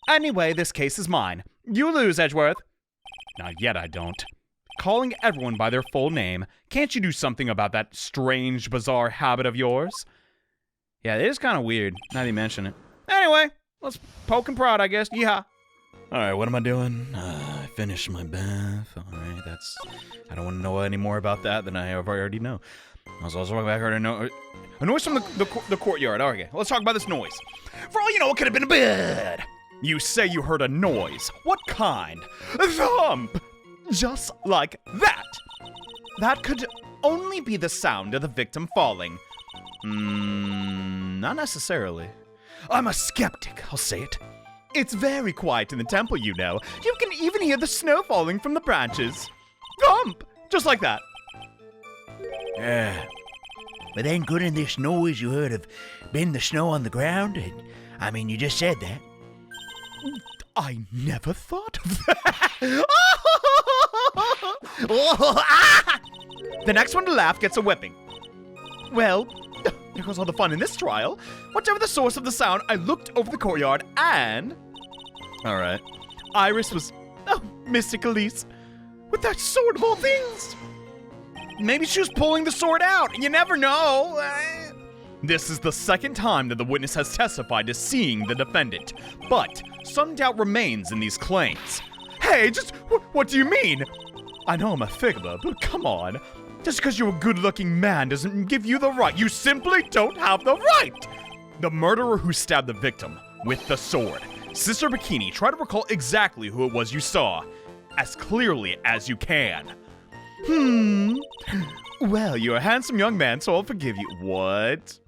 Anyway, this case is mine. You lose, Edgeworth. Not yet, I don't. Calling everyone by their full name. Can't you do something about that strange, bizarre habit of yours? Yeah, it is kind of weird, now that you mention it. Anyway, let's poke and prod, I guess. Yeehaw. Alright, what am I doing? I finished my bath. Alright, I don't want to know any more about that than I already know. I was also walking back here to know... A noise from the courtyard. Okay, let's talk about this noise. For all you know, it could have been a bird. You say you heard a noise. What kind? A thump! Just like that. That could only be the sound of the victim falling. Not necessarily. I'm a skeptic, I'll say it. It's very quiet in the temple, you know. You can even hear the snow falling from the branches. Thump! Just like that. But then couldn't this noise you heard have been the snow on the ground? I mean, you just said that. I never thought of that. The next one to laugh gets a whipping. Well, there goes all the fun in this trial. Whatever the source of the sound, I looked over the courtyard and... Alright. Iris was... Oh, Mystic Elise. With that sword of all things. Maybe she was pulling the sword out. You never know. This is the second time that the witness has testified to seeing the defendant. But some doubt remains in these claims. Hey, just... What do you mean? I know I'm a figure, but come on. Just because you're a good-looking man doesn't give you the right. You simply don't have the right! The murderer who stabbed the victim with the sword. Sister Bikini, try to recall exactly who it was you saw. As clearly as you can. Well, you're a handsome young man, so I'll forgive you. What?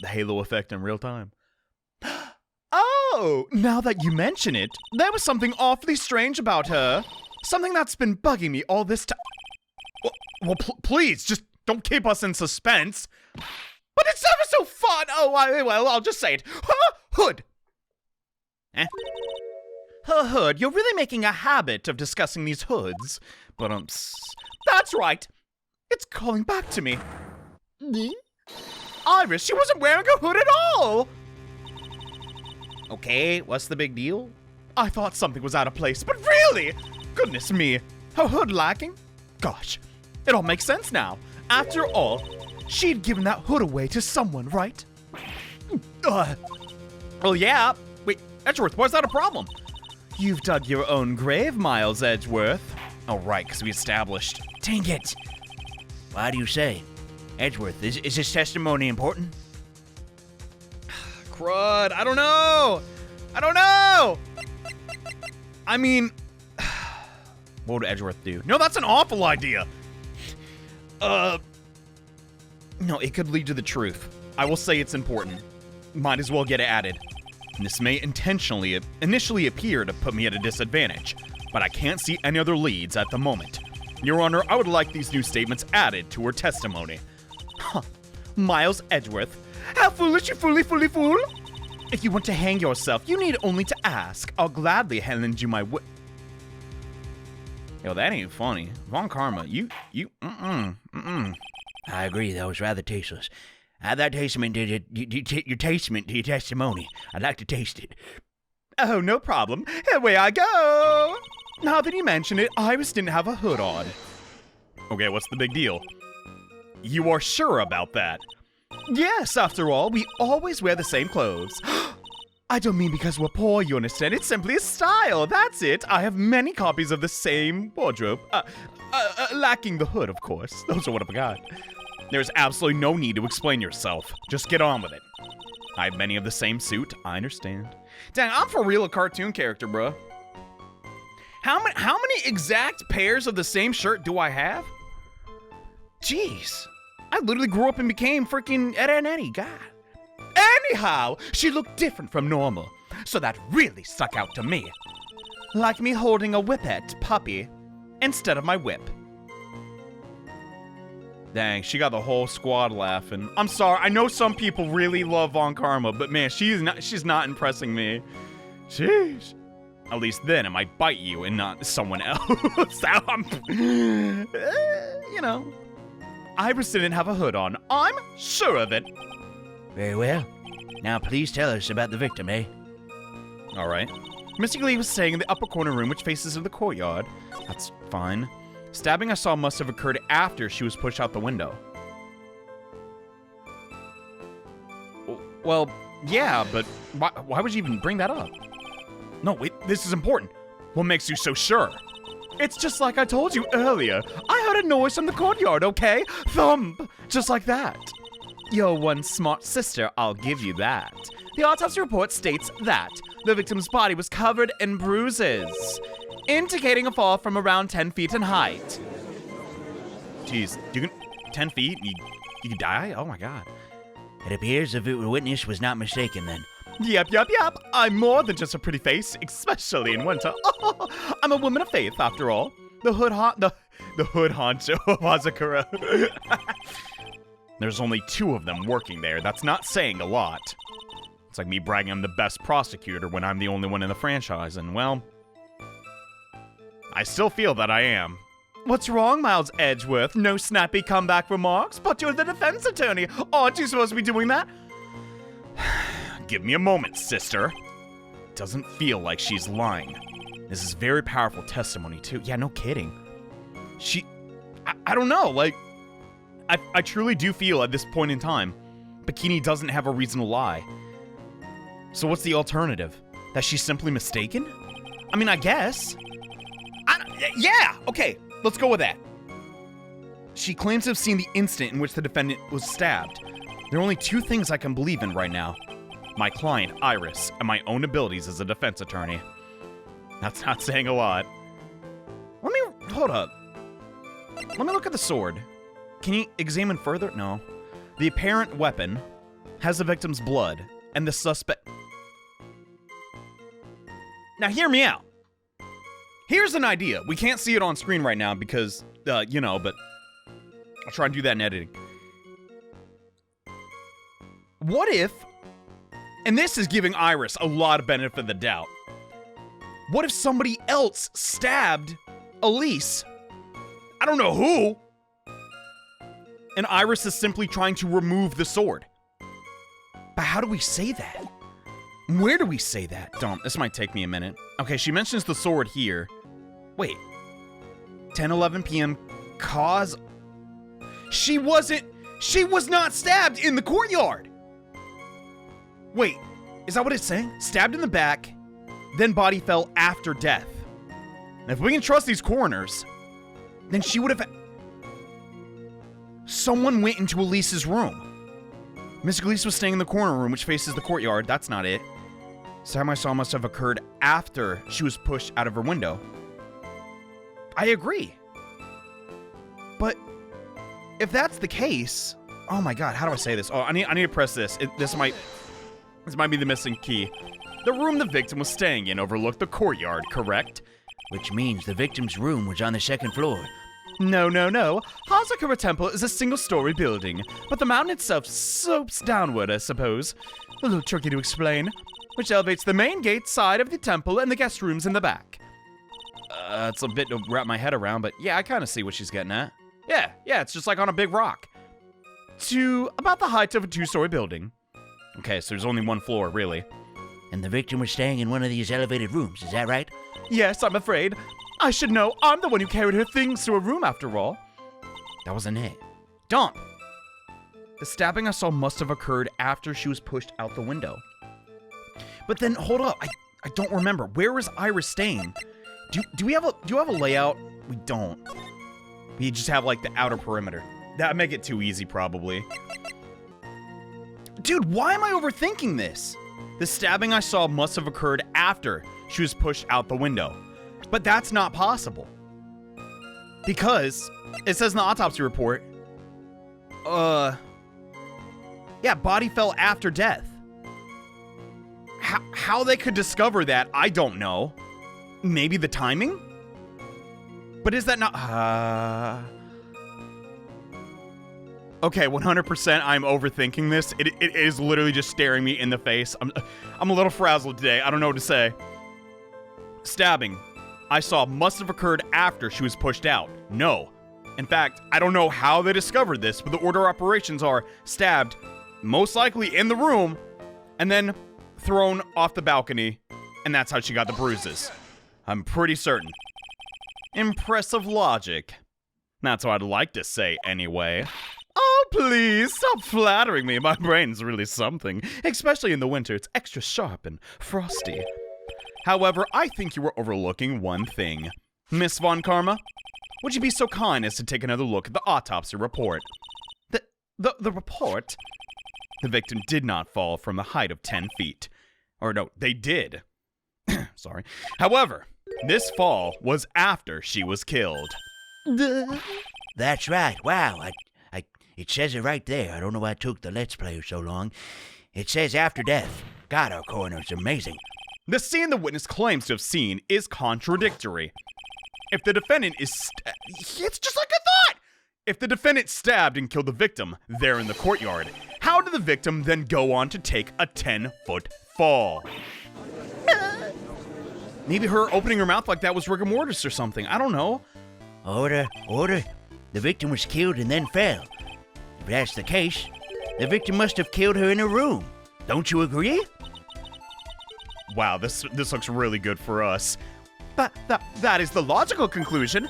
The halo effect in real time. Oh, now that you mention it, there was something awfully strange about her. Something that's been bugging me all this time. Well, please, just don't keep us in suspense. But it's ever so fun. Oh, well, I'll just say it. Hood. Her hood. You're really making a habit of discussing these hoods. But, that's right. It's calling back to me. Iris, she wasn't wearing a hood at all. Okay, what's the big deal? I thought something was out of place, but really? Goodness me. Her hood lacking? Gosh. It all makes sense now. After all, she'd given that hood away to someone, right? Well, yeah. Wait, Edgeworth, why's that a problem? You've dug your own grave, Miles Edgeworth. Oh, right, because we established. Dang it. Why do you say? Edgeworth, is this testimony important? Crud, I don't know. I mean, what would Edgeworth do? No, that's an awful idea. No, it could lead to the truth. I will say it's important. Might as well get it added. This may initially appear to put me at a disadvantage, but I can't see any other leads at the moment. Your Honor, I would like these new statements added to her testimony. Huh. Miles Edgeworth. How foolish, you fooly fool! If you want to hang yourself, you need only to ask. I'll gladly lend you my Yo, that ain't funny. Von Karma, I agree, that was rather tasteless. Add that tastament to your testimony. I'd like to taste it. Oh, no problem. Away I go! Now that you mention it, Iris didn't have a hood on. Okay, what's the big deal? You are sure about that? Yes, after all, we always wear the same clothes. I don't mean because we're poor, you understand. It's simply a style, that's it. I have many copies of the same wardrobe. Lacking the hood, of course. Those are one of a kind. There's absolutely no need to explain yourself. Just get on with it. I have many of the same suit, I understand. Dang, I'm for real a cartoon character, bruh. How many exact pairs of the same shirt do I have? Jeez. I literally grew up and became freaking Ed and Eddie, God. Anyhow, she looked different from normal, so that really stuck out to me. Like me holding a whippet puppy instead of my whip. Dang, she got the whole squad laughing. I'm sorry, I know some people really love Von Karma, but man, she's not impressing me. Jeez. At least then it might bite you and not someone else. You know. Iris didn't have a hood on. I'm sure of it. Very well. Now please tell us about the victim, eh? Alright. Mr. Lee was staying in the upper corner room which faces the courtyard. That's fine. Stabbing I saw must have occurred after she was pushed out the window. Well, yeah, but why would you even bring that up? No, wait, this is important. What makes you so sure? It's just like I told you earlier. I heard a noise from the courtyard, okay? Thump! Just like that. You're one smart sister, I'll give you that. The autopsy report states that the victim's body was covered in bruises, indicating a fall from around 10 feet in height. Jeez, 10 feet? You could die? Oh my god. It appears the witness was not mistaken then. Yep. I'm more than just a pretty face, especially in winter. I'm a woman of faith, after all. The hood honcho of Hazakura. There's only 2 of them working there. That's not saying a lot. It's like me bragging I'm the best prosecutor when I'm the only one in the franchise, and well, I still feel that I am. What's wrong, Miles Edgeworth? No snappy comeback remarks? But you're the defense attorney. Aren't you supposed to be doing that? Give me a moment, sister. Doesn't feel like she's lying. This is very powerful testimony, too. Yeah, no kidding. I don't know, like, I truly do feel at this point in time, Bikini doesn't have a reason to lie. So what's the alternative? That she's simply mistaken? I mean, I guess. Yeah, okay, let's go with that. She claims to have seen the instant in which the defendant was stabbed. There are only 2 things I can believe in right now. My client, Iris, and my own abilities as a defense attorney. That's not saying a lot. Hold up. Let me look at the sword. Can you examine further? No. The apparent weapon has the victim's blood, and the suspect... Now hear me out. Here's an idea. We can't see it on screen right now because, you know, but I'll try and do that in editing. What if, and this is giving Iris a lot of benefit of the doubt, what if somebody else stabbed Elise? I don't know who. And Iris is simply trying to remove the sword. But how do we say that? Where do we say that? This might take me a minute. Okay, she mentions the sword here. Wait. 10:11 p.m. Cause... She was not stabbed in the courtyard! Wait, is that what it's saying? Stabbed in the back, then body fell after death. And if we can trust these coroners, then she would have... Someone went into Elise's room. Miss Elise was staying in the corner room, which faces the courtyard. That's not it. Sam I saw must have occurred after she was pushed out of her window. I agree. But if that's the case... Oh my god, how do I say this? Oh, I need to press this. This might be the missing key. The room the victim was staying in overlooked the courtyard, correct? Which means the victim's room was on the 2nd floor. No. Hazakura Temple is a single-story building, but the mountain itself slopes downward, I suppose. A little tricky to explain. Which elevates the main gate side of the temple and the guest rooms in the back. It's a bit to wrap my head around, but yeah, I kind of see what she's getting at. Yeah, it's just like on a big rock. To about the height of a 2-story building. Okay, so there's only 1 floor, really. And the victim was staying in one of these elevated rooms, is that right? Yes, I'm afraid. I should know. I'm the one who carried her things to her room, after all. That wasn't it. Dump! The stabbing I saw must have occurred after she was pushed out the window. But then, hold up. I don't remember. Where is Iris staying? Do you have a layout? We don't. We just have, like, the outer perimeter. That'd make it too easy, probably. Dude, why am I overthinking this? The stabbing I saw must have occurred after she was pushed out the window. But that's not possible. Because it says in the autopsy report, yeah, body fell after death. How they could discover that, I don't know. Maybe the timing? But is that not... Okay, 100% I'm overthinking this. It is literally just staring me in the face. I'm a little frazzled today. I don't know what to say. Stabbing I saw must have occurred after she was pushed out. No. In fact, I don't know how they discovered this, but the order of operations are stabbed, most likely in the room, and then thrown off the balcony and that's how she got the bruises. I'm pretty certain. Impressive logic. That's what I'd like to say, anyway. Oh, please, stop flattering me. My brain's really something. Especially in the winter, it's extra sharp and frosty. However, I think you were overlooking one thing. Miss Von Karma, would you be so kind as to take another look at the autopsy report? The report? The victim did not fall from the height of 10 feet. Or no, they did. Sorry. However, this fall was after she was killed. That's right. Wow, it says it right there. I don't know why it took the Let's Player so long. It says after death. God, our coroner's amazing. The scene the witness claims to have seen is contradictory. If the defendant is it's just like I thought! If the defendant stabbed and killed the victim there in the courtyard, how did the victim then go on to take a 10-foot fall? Maybe her opening her mouth like that was rigor mortis or something. I don't know. Order. The victim was killed and then fell. If that's the case, the victim must have killed her in her room. Don't you agree? Wow, this looks really good for us. But that is the logical conclusion.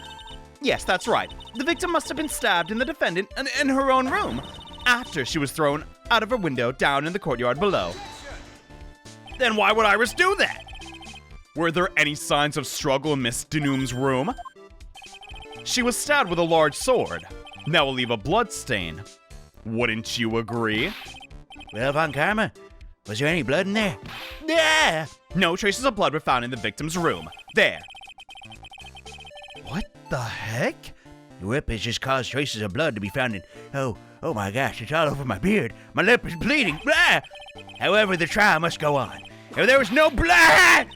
Yes, that's right. The victim must have been stabbed in the defendant in her own room after she was thrown out of her window down in the courtyard below. Then why would Iris do that? Were there any signs of struggle in Miss Denum's room? She was stabbed with a large sword. That will leave a blood stain. Wouldn't you agree? Well, Von Karma, was there any blood in there? Yeah! No traces of blood were found in the victim's room. There. What the heck? The whip has just caused traces of blood to be found in... Oh my gosh, it's all over my beard. My lip is bleeding. Blah! However, the trial must go on. If there was no blood...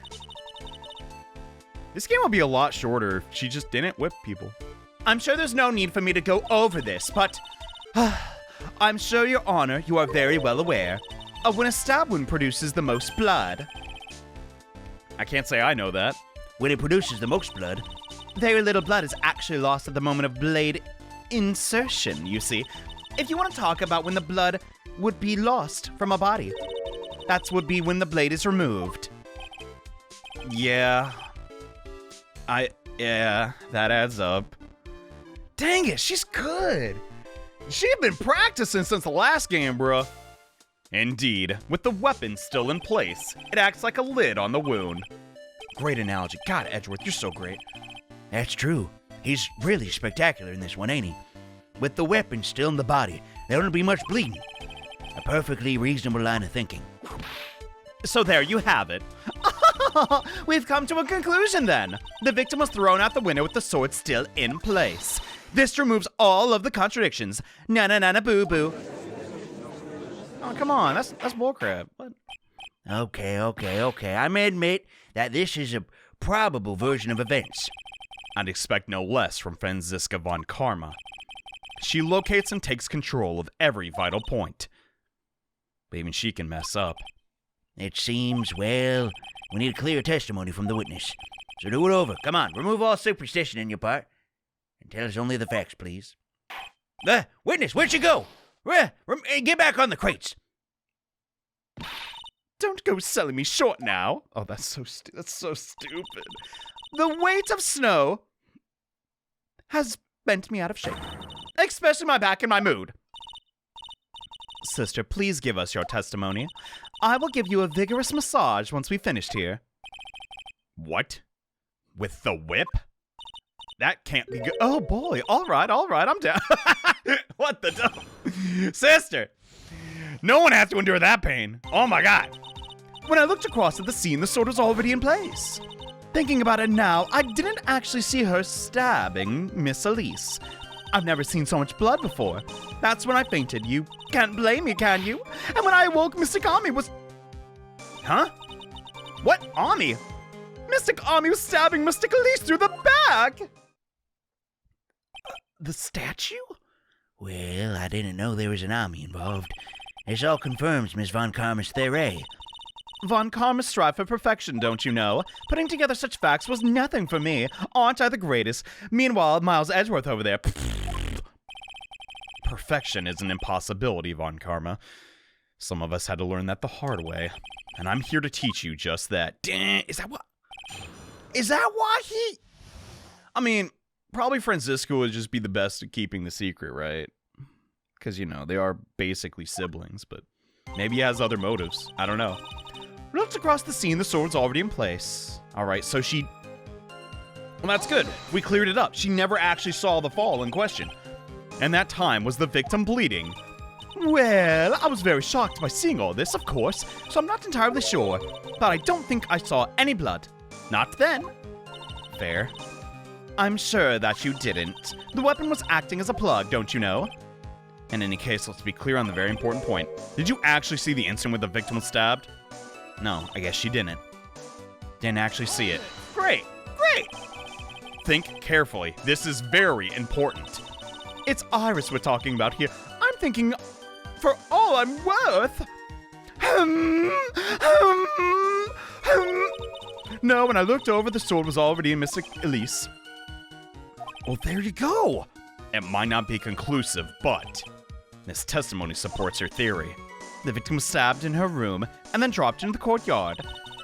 This game will be a lot shorter if she just didn't whip people. I'm sure there's no need for me to go over this, but... I'm sure, Your Honor, you are very well aware of when a stab wound produces the most blood. I can't say I know that. When it produces the most blood... Very little blood is actually lost at the moment of blade insertion, you see. If you want to talk about when the blood would be lost from a body, that would be when the blade is removed. Yeah, that adds up. Dang it, she's good. She had been practicing since the last game, bruh. Indeed, with the weapon still in place, it acts like a lid on the wound. Great analogy. God, Edgeworth, you're so great. That's true. He's really spectacular in this one, ain't he? With the weapon still in the body, there won't be much bleeding. A perfectly reasonable line of thinking. So there you have it. We've come to a conclusion then. The victim was thrown out the window with the sword still in place. This removes all of the contradictions. Na boo boo. Oh, come on, that's bullcrap. What? Okay. I may admit that this is a probable version of events. I'd expect no less from Franziska von Karma. She locates and takes control of every vital point. But even she can mess up. It seems, well, we need a clear testimony from the witness. So do it over. Come on, remove all superstition in your part. And tell us only the facts, please. Witness, where'd you go? Get back on the crates. Don't go selling me short now. Oh, that's so stupid. The weight of snow has bent me out of shape, especially my back and my mood. Sister, please give us your testimony. I will give you a vigorous massage once we've finished here. What? With the whip? That can't be good. Oh boy, all right, I'm down. What the devil? Sister, no one has to endure that pain. Oh my God. When I looked across at the scene, the sword was already in place. Thinking about it now, I didn't actually see her stabbing Miss Elise. I've never seen so much blood before. That's when I fainted. You can't blame me, can you? And when I awoke, Mystic Ami was... Huh? What Ami? Mystic Ami was stabbing Mystic Elise through the back! The statue? Well, I didn't know there was an Ami involved. This all confirms Miss Von Karma's theory. Von Karma strive for perfection, don't you know? Putting together such facts was nothing for me. Aren't I the greatest? Meanwhile, Miles Edgeworth over there... Perfection is an impossibility, Von Karma. Some of us had to learn that the hard way, and I'm here to teach you just that. Is that why he... I mean, probably Francisco would just be the best at keeping the secret, right? Because, you know, they are basically siblings, but maybe he has other motives. I don't know. Looked across the scene, the sword's already in place. Alright, so she... Well, that's good. We cleared it up. She never actually saw the fall in question. And that time was the victim bleeding. Well, I was very shocked by seeing all this, of course, so I'm not entirely sure. But I don't think I saw any blood. Not then. Fair. I'm sure that you didn't. The weapon was acting as a plug, don't you know? In any case, let's be clear on the very important point. Did you actually see the instant when the victim was stabbed? No, I guess she didn't. Didn't actually see it. Great, great! Think carefully. This is very important. It's Iris we're talking about here. I'm thinking, for all I'm worth... No, when I looked over, the sword was already in Miss Elise. Well, there you go! It might not be conclusive, but this testimony supports her theory. The victim was stabbed in her room and then dropped into the courtyard.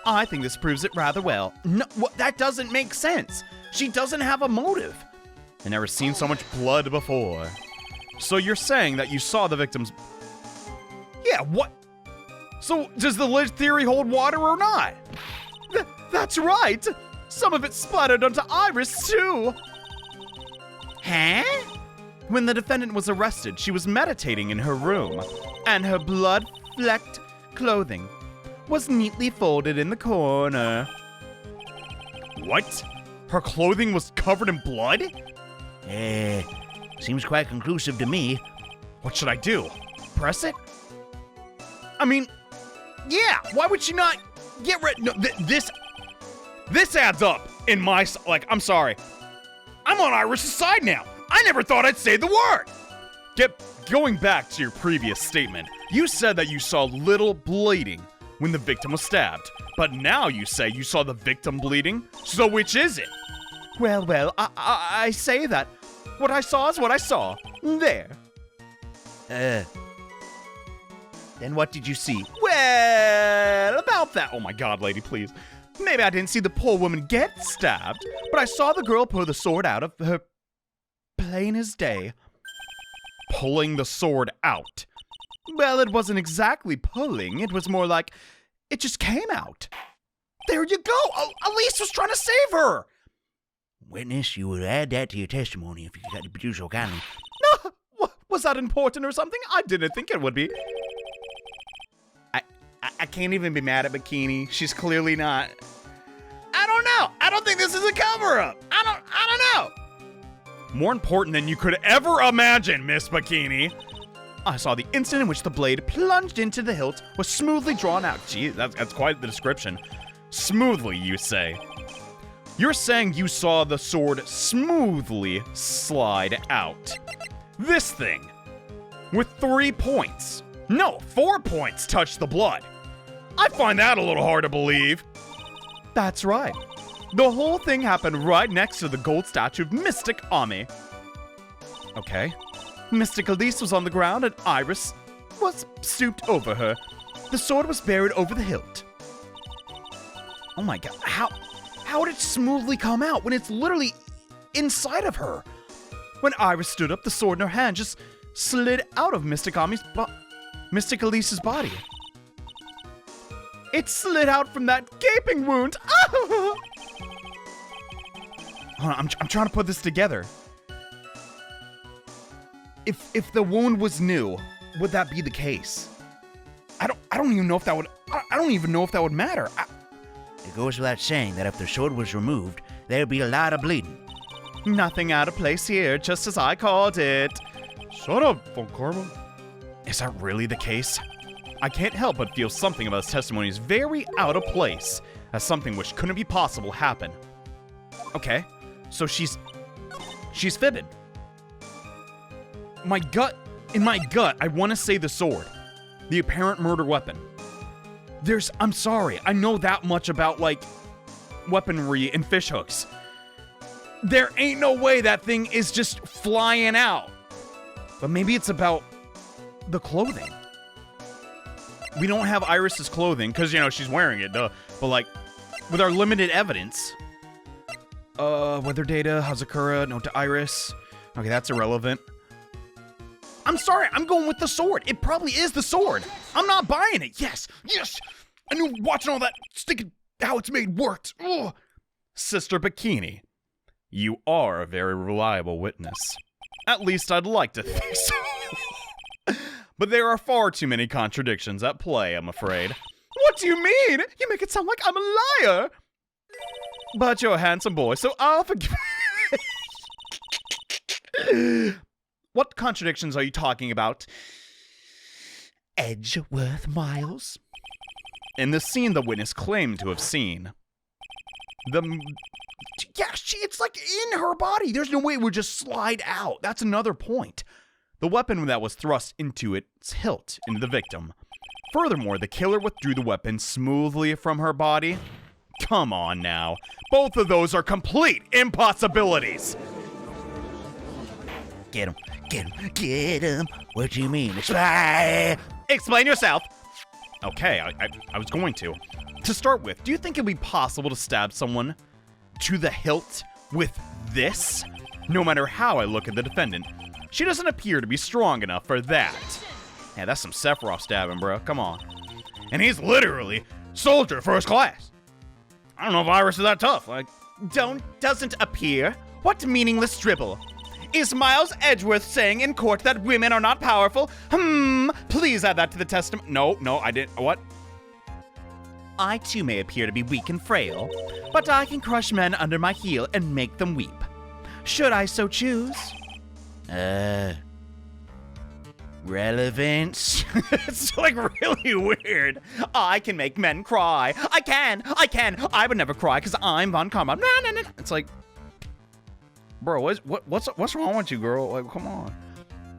I think this proves it rather well. No, that doesn't make sense. She doesn't have a motive. I've never seen so much blood before. So you're saying that you saw the victim's... Yeah, what? So does the alleged theory hold water or not? That's right. Some of it splattered onto Iris too. Huh? When the defendant was arrested, she was meditating in her room, and her blood-flecked clothing was neatly folded in the corner. What? Her clothing was covered in blood? Seems quite conclusive to me. What should I do? Press it? I mean, yeah, why would she not get rid... No, this adds up in my... Like, I'm sorry. I'm on Iris's side now. I never thought I'd say the word. Going back to your previous statement, you said that you saw little bleeding when the victim was stabbed, but now you say you saw the victim bleeding? So which is it? Well, I say that. What I saw is what I saw. There. Then what did you see? Well, about that. Oh my god, lady, please. Maybe I didn't see the poor woman get stabbed, but I saw the girl pull the sword out of her... plain as day. Pulling the sword out. Well, it wasn't exactly pulling. It was more like it just came out. There you go. Elise was trying to save her. Witness, you would add that to your testimony if you got to produce so kindly. No, was that important or something? I didn't think it would be. I can't even be mad at Bikini. She's clearly not. I don't know. I don't think this is a cover-up. I don't know. More important than you could ever imagine, Miss Bikini. I saw the instant in which the blade plunged into the hilt was smoothly drawn out. Gee, that's quite the description. Smoothly, you say. You're saying you saw the sword smoothly slide out. This thing, with 3 points, no, 4 points touched the blood. I find that a little hard to believe. That's right. The whole thing happened right next to the gold statue of Mystic Ami. Okay. Mystic Elise was on the ground and Iris was stooped over her. The sword was buried over the hilt. Oh my god, how did it smoothly come out when it's literally inside of her? When Iris stood up, the sword in her hand just slid out of Mystic Elise's body. It slid out from that gaping wound. Hold on, I'm trying to put this together. If the wound was new, would that be the case? I don't even know if that would. I don't even know if that would matter. It goes without saying that if the sword was removed, there'd be a lot of bleeding. Nothing out of place here, just as I called it. Shut up, Von Karma. Is that really the case? I can't help but feel something about his testimony is very out of place, as something which couldn't be possible happened. Okay, so she's fibbing. In my gut, I want to say the sword. The apparent murder weapon. I'm sorry, I know that much about, like, weaponry and fishhooks. There ain't no way that thing is just flying out. But maybe it's about the clothing. we don't have Iris's clothing, because, you know, she's wearing it, duh. But, like, with our limited evidence. Weather data, Hazakura, note to Iris. Okay, that's irrelevant. I'm sorry, I'm going with the sword. It probably is the sword. I'm not buying it. Yes, yes. I knew watching all that stinking how it's made worked. Ugh. Sister Bikini, you are a very reliable witness. At least I'd like to think so. But there are far too many contradictions at play, I'm afraid. What do you mean? You make it sound like I'm a liar. But you're a handsome boy, so I'll forgive. What contradictions are you talking about? Edgeworth Miles? In the scene the witness claimed to have seen. Yeah, it's like in her body. There's no way it would just slide out. That's another point. The weapon that was thrust into its hilt into the victim. Furthermore, the killer withdrew the weapon smoothly from her body. Come on now. Both of those are complete impossibilities. Get him. Get him. Get him. What do you mean? Explain yourself. Okay, I was going to. To start with, do you think it would be possible to stab someone to the hilt with this? No matter how I look at the defendant, she doesn't appear to be strong enough for that. Yeah, that's some Sephiroth stabbing, bro. Come on. And he's literally soldier first class. I don't know if Iris is that tough. Like, doesn't appear? What meaningless dribble? Is Miles Edgeworth saying in court that women are not powerful? Please add that to the testimony. No, I didn't. What? I too may appear to be weak and frail, but I can crush men under my heel and make them weep. Should I so choose? Relevance? It's like really weird. I can make men cry. I can. I would never cry because I'm Von Karma. No. It's like, bro, what's wrong with you, girl? Like, come on.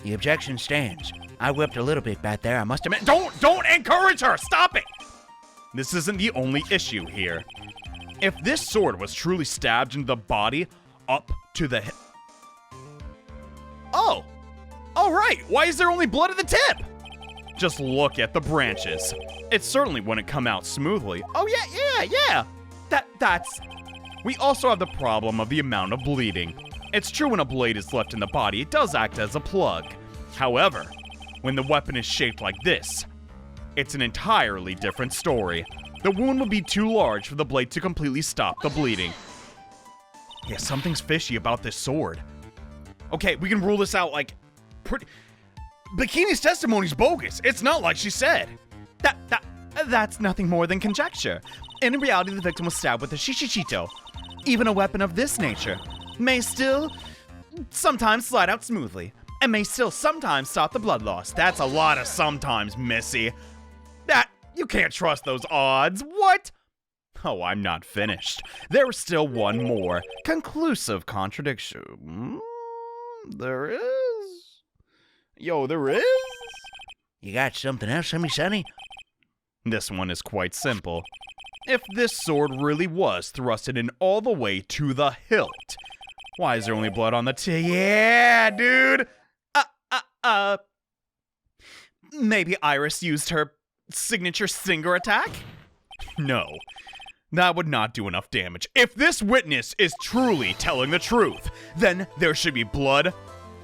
The objection stands. I whipped a little bit back there, I must admit. Don't encourage her. Stop it. This isn't the only issue here. If this sword was truly stabbed into the body up to the hip. Oh. All right. Why is there only blood at the tip? Just look at the branches. It certainly wouldn't come out smoothly. Oh, yeah. That's... We also have the problem of the amount of bleeding. It's true when a blade is left in the body, it does act as a plug. However, when the weapon is shaped like this, it's an entirely different story. The wound would be too large for the blade to completely stop the bleeding. Yeah, something's fishy about this sword. Okay, we can rule this out like... Bikini's testimony's bogus. It's not like she said. That's nothing more than conjecture. In reality, the victim was stabbed with a shishichito. Even a weapon of this nature may still sometimes slide out smoothly, and may still sometimes stop the blood loss. That's a lot of sometimes, Missy. You can't trust those odds. What? Oh, I'm not finished. There's still one more conclusive contradiction. There is? Yo, there is? You got something else for me, Sonny? This one is quite simple. If this sword really was thrusted in all the way to the hilt, why is there only blood on the tip? Yeah, dude! Maybe Iris used her signature Singer attack? No, that would not do enough damage. If this witness is truly telling the truth, then there should be blood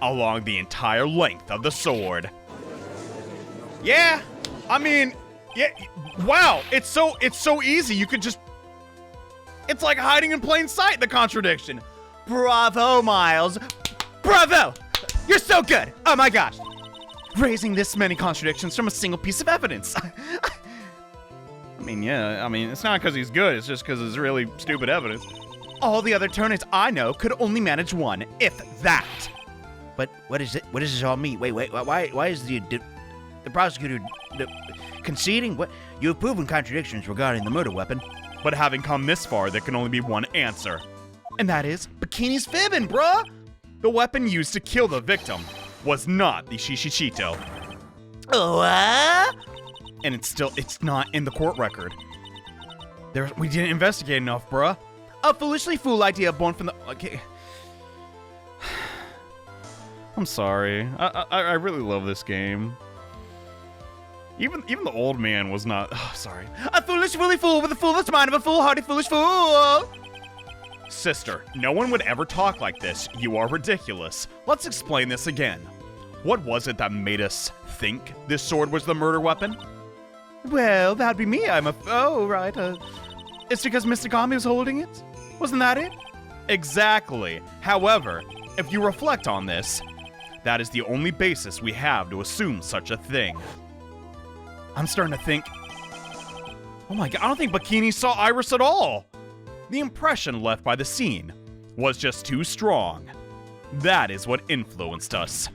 along the entire length of the sword. Yeah, I mean, yeah, wow, it's so easy. You could just, it's like hiding in plain sight, the contradiction. Bravo, Miles. Bravo! You're so good. Oh my gosh. Raising this many contradictions from a single piece of evidence. I mean, it's not because he's good, it's just because it's really stupid evidence. All the other attorneys I know could only manage one, if that. But what is it? What does this all mean? Wait, why is the prosecutor conceding? What? You have proven contradictions regarding the murder weapon. But having come this far, there can only be one answer. And that is, Bikini's fibbing, bruh! The weapon used to kill the victim was not the shishichito. What? And it's not in the court record. We didn't investigate enough, bruh. A foolishly fool idea born from the... Okay. I'm sorry. I really love this game. Even the old man was not. Oh, sorry. A foolish, fooly fool with a foolish mind of a foolhardy, foolish fool. Sister, no one would ever talk like this. You are ridiculous. Let's explain this again. What was it that made us think this sword was the murder weapon? Well, that'd be me. Right. It's because Mr. Gami was holding it? Wasn't that it? Exactly. However, if you reflect on this, that is the only basis we have to assume such a thing. I'm starting to think... Oh my god, I don't think Bikini saw Iris at all! The impression left by the scene was just too strong. That is what influenced us.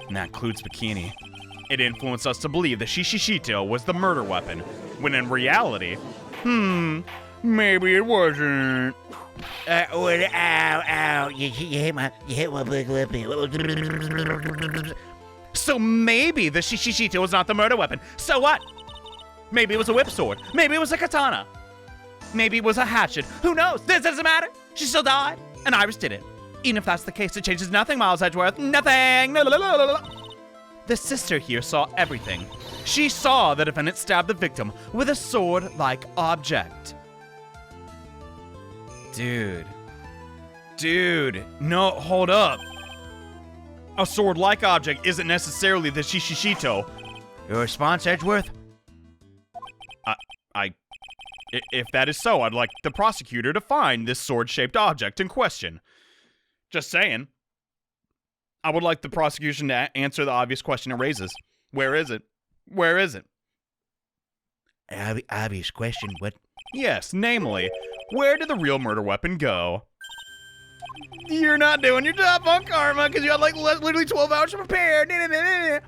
And that includes Bikini. It influenced us to believe that Shishishito was the murder weapon, when in reality, maybe it wasn't. Ow, you hit my big lippy. So maybe the Shishishito was not the murder weapon. So what? Maybe it was a whip sword. Maybe it was a katana. Maybe it was a hatchet. Who knows? This doesn't matter. She still died, and Iris did it. Even if that's the case, it changes nothing, Miles Edgeworth. Nothing. The sister here saw everything. She saw the defendant stab the victim with a sword-like object. Dude, no, hold up. A sword-like object isn't necessarily the Shishishito. Your response, Edgeworth? If that is so, I'd like the prosecutor to find this sword-shaped object in question. Just saying. I would like the prosecution to answer the obvious question it raises. Where is it? Where is it? Obvious question, what? Yes, namely, where did the real murder weapon go? You're not doing your job on Karma because you had like literally 12 hours to prepare.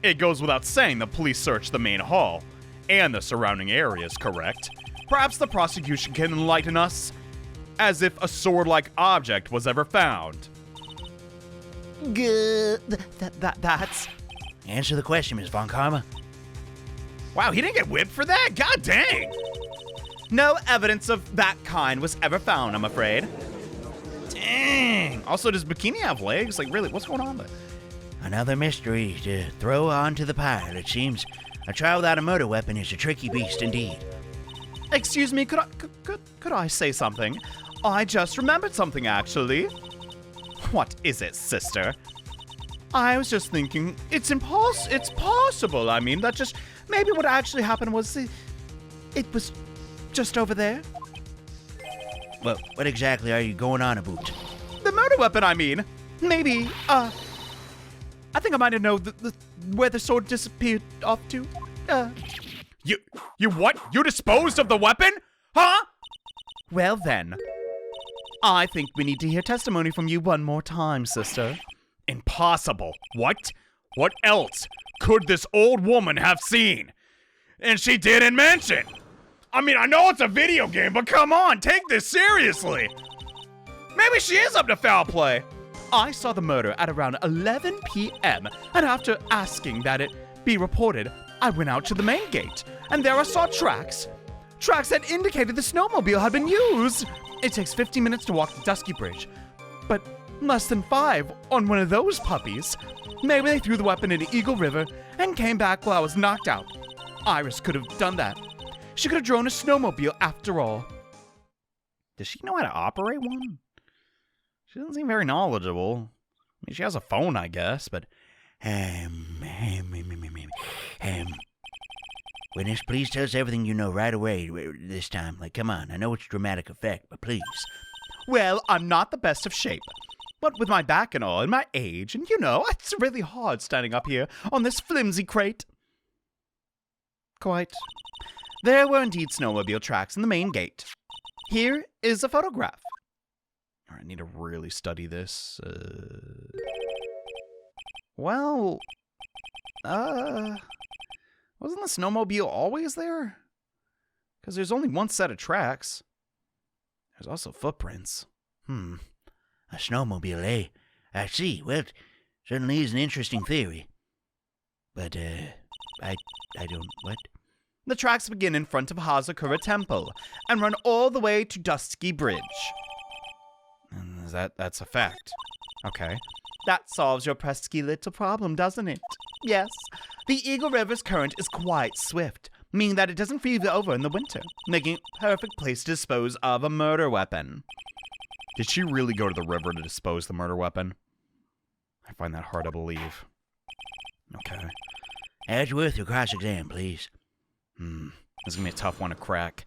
It goes without saying the police searched the main hall and the surrounding areas, correct? Perhaps the prosecution can enlighten us as if a sword-like object was ever found. That's... Answer the question, Ms. Von Karma. Wow, he didn't get whipped for that? God dang! No evidence of that kind was ever found, I'm afraid. Dang! Also, does Bikini have legs? Like, really, what's going on there? Another mystery to throw onto the pile. It seems a trial without a murder weapon is a tricky beast indeed. Excuse me, could I say something? I just remembered something, actually. What is it, sister? I was just thinking, it's possible. I mean, that just, maybe what actually happened was, it was just over there. Well, what exactly are you going on about? The murder weapon, I mean. Maybe, I think I might have known where the sword disappeared off to. You what? You disposed of the weapon? Huh? Well then, I think we need to hear testimony from you one more time, sister. Impossible. What? What else could this old woman have seen? And she didn't mention. I mean, I know it's a video game, but come on, take this seriously. Maybe she is up to foul play. I saw the murder at around 11 p.m. and after asking that it be reported, I went out to the main gate, and there I saw tracks. Tracks that indicated the snowmobile had been used. It takes 50 minutes to walk the Dusky Bridge, but less than 5 on one of those puppies. Maybe they threw the weapon into Eagle River and came back while I was knocked out. Iris could have done that. She could have drone a snowmobile after all. Does she know how to operate one? She doesn't seem very knowledgeable. I mean, she has a phone, I guess, but... Witness, please tell us everything you know right away this time. Like, come on, I know it's dramatic effect, but please. Well, I'm not the best of shape. But with my back and all, and my age, and you know, it's really hard standing up here on this flimsy crate. Quite. There were indeed snowmobile tracks in the main gate. Here is a photograph. All right, I need to really study this. Well, wasn't the snowmobile always there? Because there's only one set of tracks. There's also footprints. A snowmobile, eh? I see. Well, it certainly is an interesting theory. But, I don't... What? The tracks begin in front of Hazakura Temple and run all the way to Dusky Bridge. And that's a fact. Okay. That solves your pesky little problem, doesn't it? Yes. The Eagle River's current is quite swift, meaning that it doesn't freeze over in the winter, making it a perfect place to dispose of a murder weapon. Did she really go to the river to dispose the murder weapon? I find that hard to believe. Okay. Edgeworth, your cross-exam, please. This is gonna be a tough one to crack.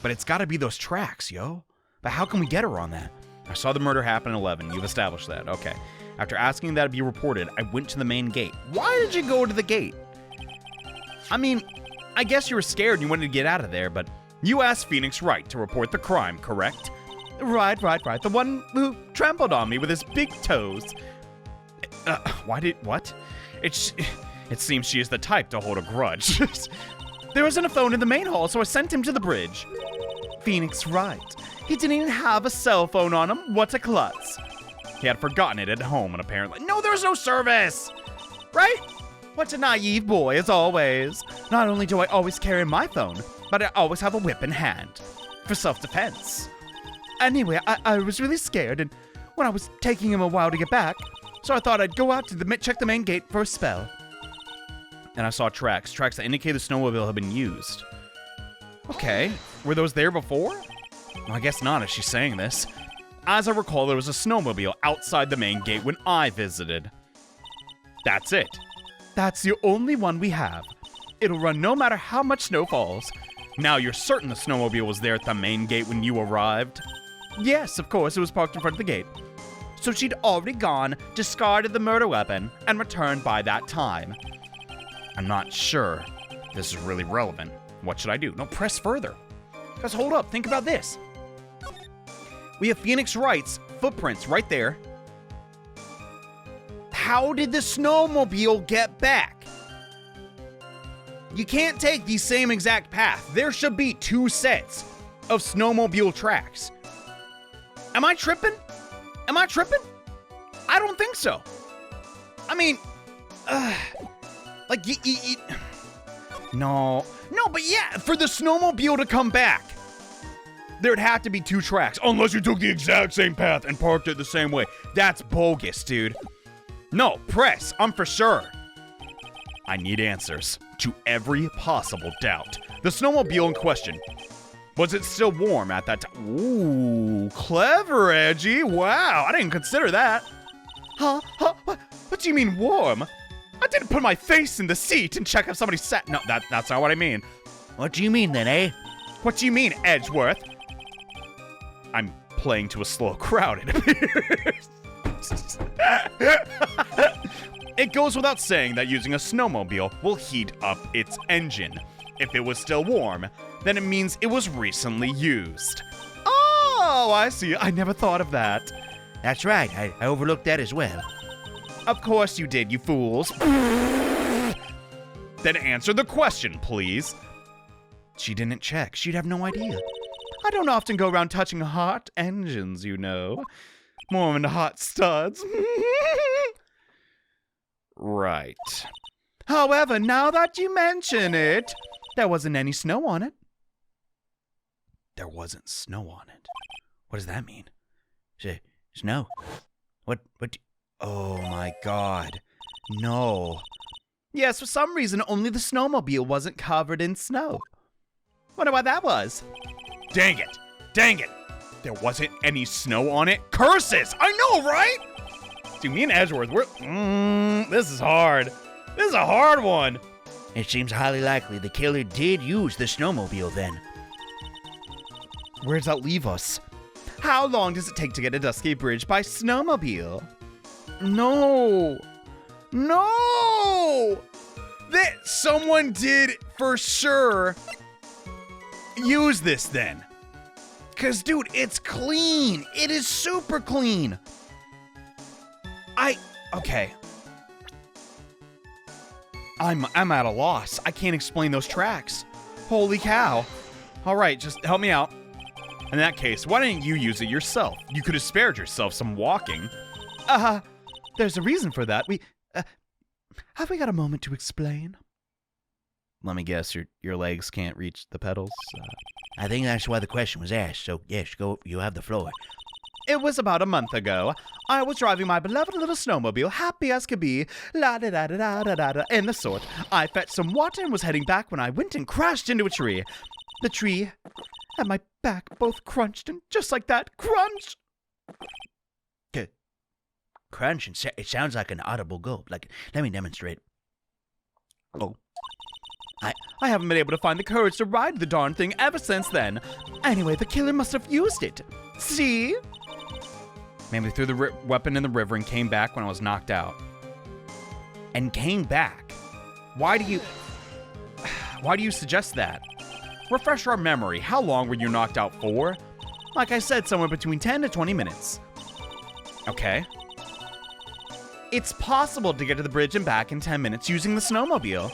But it's gotta be those tracks, yo. But how can we get her on that? I saw the murder happen at 11. You've established that. Okay. After asking that it be reported, I went to the main gate. Why did you go to the gate? I mean, I guess you were scared and you wanted to get out of there, but you asked Phoenix Wright to report the crime, correct? Right. The one who trampled on me with his big toes. What? It seems she is the type to hold a grudge. There wasn't a phone in the main hall, so I sent him to the bridge. Phoenix Wright. He didn't even have a cell phone on him. What a klutz. He had forgotten it at home, and apparently... No, there's no service! Right? What a naive boy, as always. Not only do I always carry my phone, but I always have a whip in hand. For self-defense. Anyway, I was really scared, and when I was taking him a while to get back, so I thought I'd go out to check the main gate for a spell. And I saw tracks that indicate the snowmobile had been used. Okay, were those there before? Well, I guess not, as she's saying this. As I recall, there was a snowmobile outside the main gate when I visited. That's it. That's the only one we have. It'll run no matter how much snow falls. Now you're certain the snowmobile was there at the main gate when you arrived? Yes, of course, it was parked in front of the gate. So she'd already gone, discarded the murder weapon, and returned by that time. I'm not sure this is really relevant. What should I do? No, press further. Because hold up, think about this. We have Phoenix Wright's footprints right there. How did the snowmobile get back? You can't take the same exact path. There should be 2 sets of snowmobile tracks. Am I tripping? I don't think so. I mean, like, no, but yeah, for the snowmobile to come back, there'd have to be 2 tracks, unless you took the exact same path and parked it the same way. That's bogus, dude. No, press, I'm for sure. I need answers to every possible doubt. The snowmobile in question, was it still warm at that time? Ooh, clever, Edgy. Wow, I didn't consider that. Huh? What do you mean warm? I didn't put my face in the seat and check if somebody sat. No, that's not what I mean. What do you mean then, eh? What do you mean, Edgeworth? I'm playing to a slow crowd, it appears. It goes without saying that using a snowmobile will heat up its engine. If it was still warm, then it means it was recently used. Oh, I see. I never thought of that. That's right. I overlooked that as well. Of course you did, you fools. Then answer the question, please. She didn't check. She'd have no idea. I don't often go around touching hot engines, you know. More into hot studs. Right. However, now that you mention it, there wasn't any snow on it. There wasn't snow on it. What does that mean? Snow? What? Oh my god. No. Yes, for some reason, only the snowmobile wasn't covered in snow. Wonder why that was. Dang it. There wasn't any snow on it. Curses! I know, right? Dude, me and Edgeworth, this is hard. This is a hard one. It seems highly likely the killer did use the snowmobile then. Where does that leave us? How long does it take to get to Dusky Bridge by snowmobile? No! That someone did for sure use this then. Cause dude, it's clean. It is super clean. Okay. I'm at a loss. I can't explain those tracks. Holy cow. All right, just help me out. In that case, why didn't you use it yourself? You could have spared yourself some walking. There's a reason for that. Have we got a moment to explain? Let me guess, your legs can't reach the pedals? I think that's why the question was asked, so yes, go, you have the floor. It was about a month ago. I was driving my beloved little snowmobile, happy as could be, la-da-da-da-da-da-da, and the sort. I fetched some water and was heading back when I went and crashed into a tree. The tree and my back both crunched, and just like that, crunch! Crunch, and it sounds like an audible gulp. Like, let me demonstrate. Oh. I haven't been able to find the courage to ride the darn thing ever since then. Anyway, the killer must have used it. See? Maybe threw the weapon in the river and came back when I was knocked out. And came back? Why do you suggest that? Refresh our memory. How long were you knocked out for? Like I said, somewhere between 10 to 20 minutes. Okay. It's possible to get to the bridge and back in 10 minutes using the snowmobile.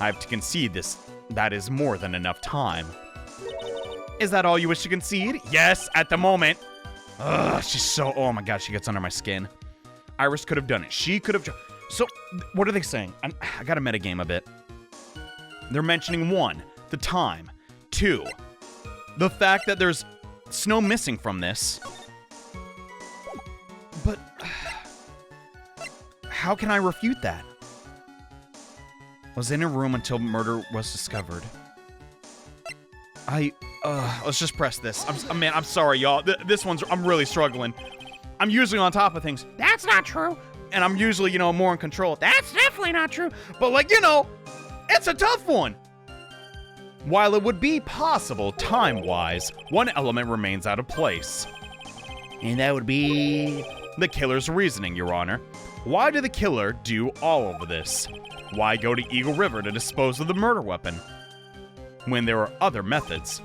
I have to concede this. That is more than enough time. Is that all you wish to concede? Yes, at the moment. Ugh, she's so... Oh my god, she gets under my skin. Iris could have done it. She could have... So, what are they saying? I gotta metagame a bit. They're mentioning 1, the time. 2, the fact that there's snow missing from this. But... how can I refute that? Was in a room until murder was discovered. Let's just press this. I'm sorry, y'all. This one's, I'm really struggling. I'm usually on top of things. That's not true. And I'm usually, more in control. That's definitely not true. But it's a tough one. While it would be possible time-wise, one element remains out of place. And that would be... the killer's reasoning, Your Honor. Why did the killer do all of this? Why go to Eagle River to dispose of the murder weapon when there are other methods?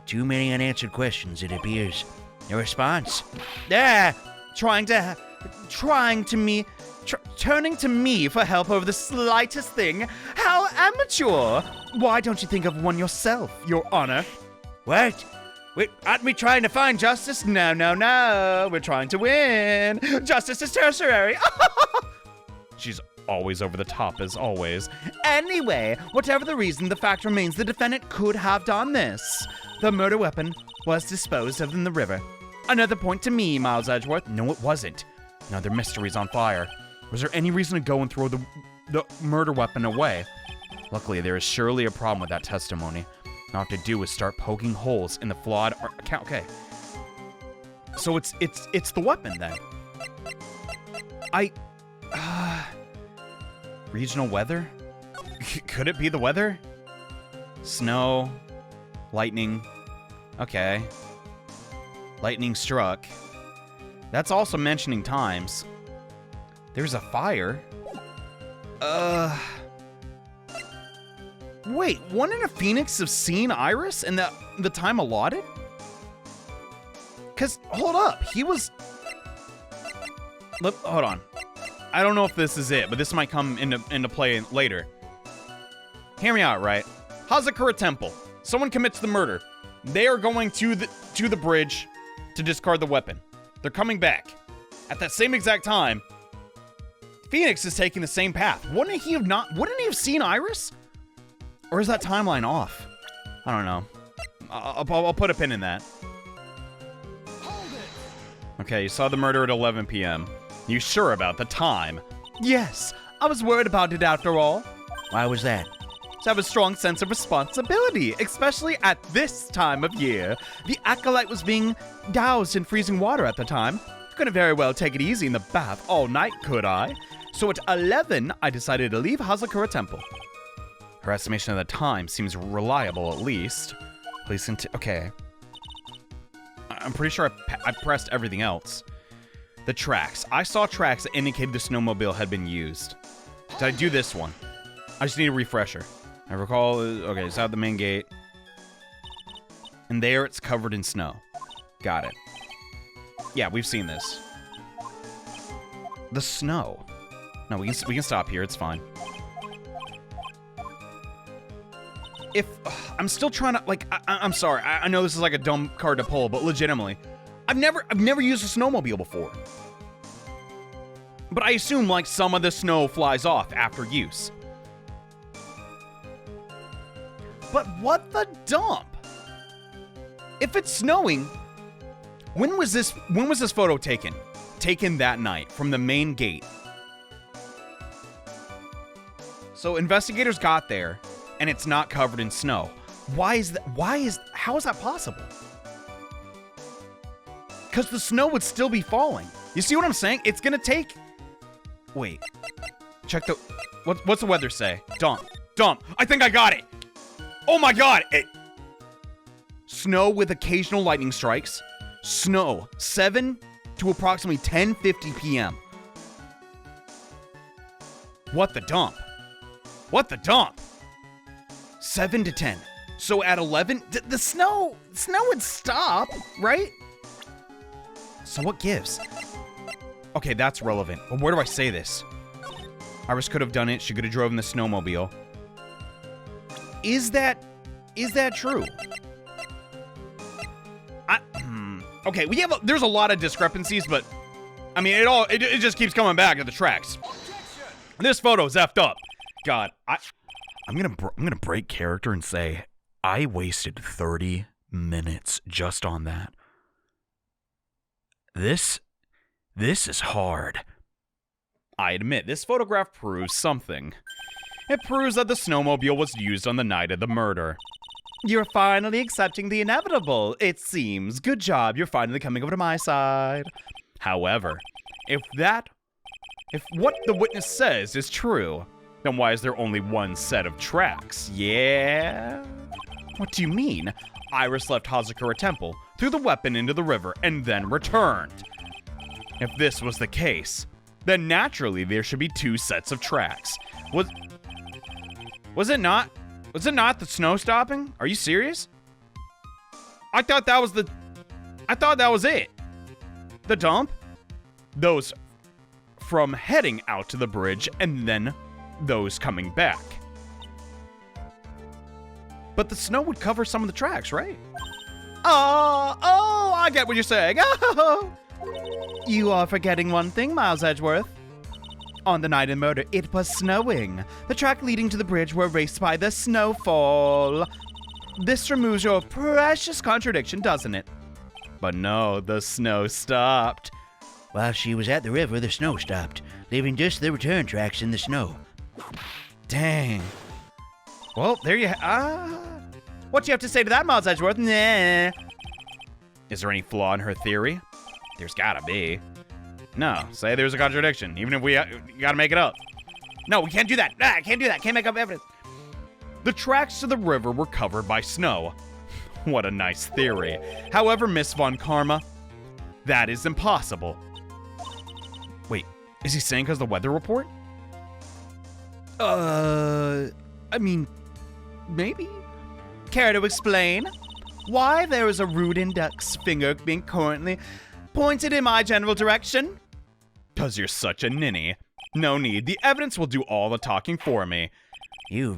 Too many unanswered questions, it appears. A response? Turning to me for help over the slightest thing? How amateur! Why don't you think of one yourself, Your Honor? What? Wait, aren't we trying to find justice? No. We're trying to win. Justice is tertiary. She's always over the top, as always. Anyway, whatever the reason, the fact remains the defendant could have done this. The murder weapon was disposed of in the river. Another point to me, Miles Edgeworth. No, it wasn't. Another mystery's on fire. Was there any reason to go and throw the murder weapon away? Luckily, there is surely a problem with that testimony. All I have to do is start poking holes in the flawed account. Okay. So it's the weapon then. Regional weather? Could it be the weather? Snow, lightning. Okay. Lightning struck. That's also mentioning times. There's a fire. Wait, wouldn't a Phoenix have seen Iris in the time allotted? Cause hold up, he was. Hold on. I don't know if this is it, but this might come into play later. Hear me out, right? HAHAHAHA Temple. Someone commits the murder. They are going to the bridge to discard the weapon. They're coming back. At that same exact time, Phoenix is taking the same path. Wouldn't he have seen Iris? Or is that timeline off? I don't know. I'll put a pin in that. Okay, you saw the murder at 11 p.m. You sure about the time? Yes, I was worried about it after all. Why was that? To have a strong sense of responsibility, especially at this time of year. The acolyte was being doused in freezing water at the time. Couldn't very well take it easy in the bath all night, could I? So at 11, I decided to leave HAHAHAHA Temple. Her estimation of the time seems reliable, at least. Please okay. I'm pretty sure I pressed everything else. The tracks. I saw tracks that indicated the snowmobile had been used. Did I do this one? I just need a refresher. I recall... Okay, it's out the main gate. And there it's covered in snow. Got it. Yeah, we've seen this. The snow. No, we can stop here. It's fine. If I'm still trying to I'm sorry. I know this is like a dumb card to pull, but legitimately, I've never used a snowmobile before. But I assume like some of the snow flies off after use. But what the dump? If it's snowing, When was this photo taken? Taken that night from the main gate. So investigators got there, and it's not covered in snow. How is that possible? Because the snow would still be falling. You see what I'm saying? It's gonna take... Wait. Check the... What's the weather say? Dump. I think I got it. Oh my god. Snow with occasional lightning strikes. Snow. 7 to approximately 10:50 p.m. What the dump? 7 to 10. So at 11, the snow would stop, right? So what gives? Okay, that's relevant. But where do I say this? Iris could have done it. She could have driven the snowmobile. Is that true? Okay, there's a lot of discrepancies, but I mean, it just keeps coming back to the tracks. This photo's effed up. God, I'm gonna break character and say I wasted 30 minutes just on that. This is hard. I admit, this photograph proves something. It proves that the snowmobile was used on the night of the murder. You're finally accepting the inevitable, it seems. Good job, you're finally coming over to my side. However, if what the witness says is true, then why is there only one set of tracks? Yeah? What do you mean? Iris left Hazakura Temple, threw the weapon into the river, and then returned. If this was the case, then naturally there should be 2 sets of tracks. Was it not the snow stopping? Are you serious? I thought that was it. The dump? Those from heading out to the bridge and then those coming back. But the snow would cover some of the tracks, right? Oh, I get what you're saying. Oh. You are forgetting one thing, Miles Edgeworth. On the night of murder, it was snowing. The track leading to the bridge were erased by the snowfall. This removes your precious contradiction, doesn't it? But no, the snow stopped. While she was at the river, the snow stopped, leaving just the return tracks in the snow. Dang. Well, there you what you have to say to that, Miles Edgeworth? Nah. Is there any flaw in her theory? There's gotta be. No, say there's a contradiction, even if we gotta make it up. No, we can't do that. I can't do that. Can't make up evidence. The tracks to the river were covered by snow. What a nice theory. However, Miss Von Karma, that is impossible. Wait, is he saying because the weather report? I mean, maybe. Care to explain why there is a rude index finger being currently pointed in my general direction? 'Cause you're such a ninny. No need. The evidence will do all the talking for me. You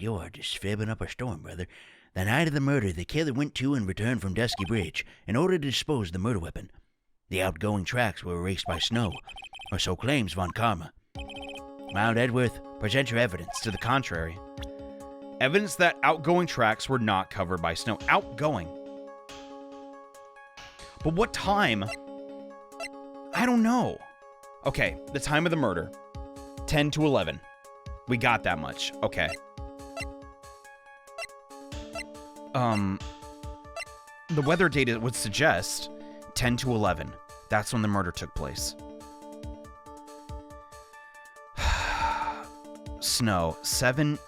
are just fibbing up a storm, brother. The night of the murder, the killer went to and returned from Dusky Bridge in order to dispose of the murder weapon. The outgoing tracks were erased by snow, or so claims Von Karma. Miles Edgeworth, present your evidence. To the contrary. Evidence that outgoing tracks were not covered by snow. Outgoing. But what time? I don't know. Okay, the time of the murder. 10 to 11. We got that much. Okay. The weather data would suggest 10 to 11. That's when the murder took place. Snow. 7.